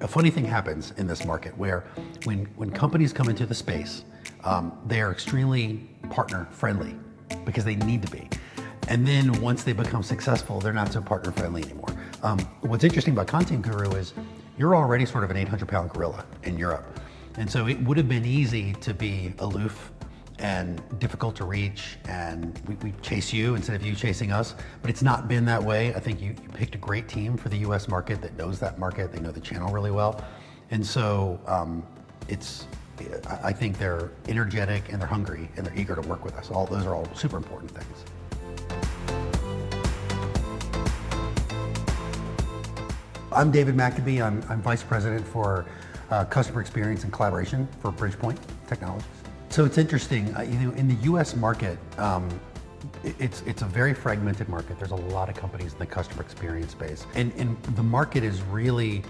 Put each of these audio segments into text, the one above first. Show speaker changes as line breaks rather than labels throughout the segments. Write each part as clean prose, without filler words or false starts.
a funny thing happens in this market where when companies come into the space, they are extremely partner friendly because they need to be. And then once they become successful, they're not so partner friendly anymore. What's interesting about Content Guru is you're already sort of an 800-pound gorilla in Europe. And so it would have been easy to be aloof and difficult to reach, and we chase you instead of you chasing us, but it's not been that way. I think you picked a great team for the US market that knows that market, they know the channel really well. And so I think they're energetic and they're hungry and they're eager to work with us. Those are all super important things. I'm David McAbee. I'm Vice President for Customer Experience and Collaboration for Bridgepoint Technologies. So it's interesting, in the US market, it's a very fragmented market. There's a lot of companies in the customer experience space. And the market is really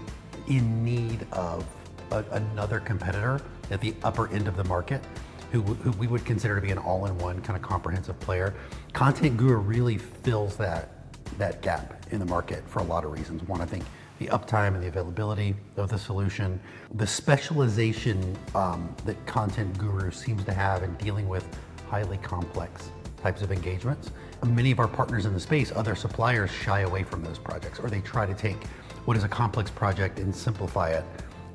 in need of another competitor at the upper end of the market who we would consider to be an all-in-one kind of comprehensive player. Content Guru really fills that gap in the market for a lot of reasons. One, I think the uptime and the availability of the solution, the specialization that Content Guru seems to have in dealing with highly complex types of engagements. Many of our partners in the space, other suppliers, shy away from those projects, or they try to take what is a complex project and simplify it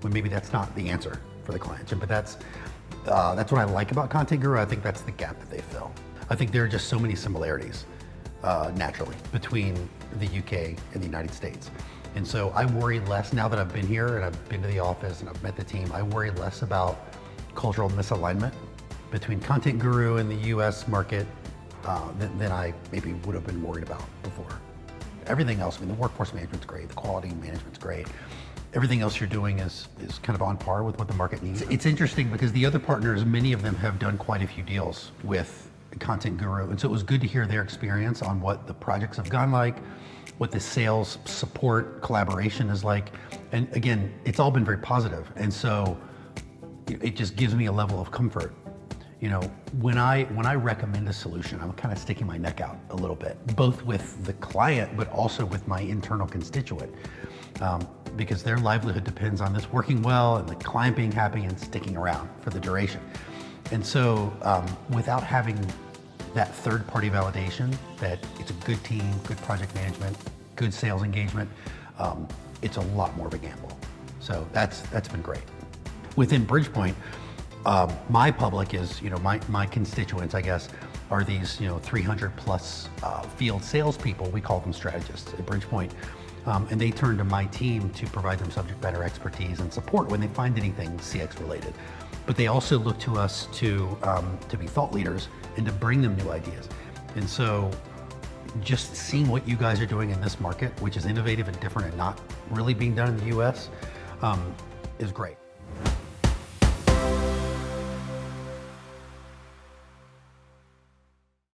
when maybe that's not the answer for the client. But that's what I like about Content Guru. I think that's the gap that they fill. I think there are just so many similarities naturally between the UK and the United States. And so I worry less now that I've been here and I've been to the office and I've met the team, I worry less about cultural misalignment between Content Guru and the US market than I maybe would have been worried about before. Everything else, I mean, the workforce management's great, the quality management's great. Everything else you're doing is kind of on par with what the market needs. It's interesting because the other partners, many of them have done quite a few deals with Content Guru. And so it was good to hear their experience on what the projects have gone like, what the sales support collaboration is like. And again, it's all been very positive. And so it just gives me a level of comfort. When I recommend a solution, I'm kind of sticking my neck out a little bit, both with the client, but also with my internal constituent, because their livelihood depends on this working well and the client being happy and sticking around for the duration. And so without having that third-party validation that it's a good team, good project management, good sales engagement, it's a lot more of a gamble. So that's been great. Within Bridgepoint, my public is, my constituents, I guess, are these, 300 plus field salespeople. We call them strategists at Bridgepoint. And they turn to my team to provide them subject matter expertise and support when they find anything CX related. But they also look to us to be thought leaders and to bring them new ideas. And so just seeing what you guys are doing in this market, which is innovative and different and not really being done in the US, is great.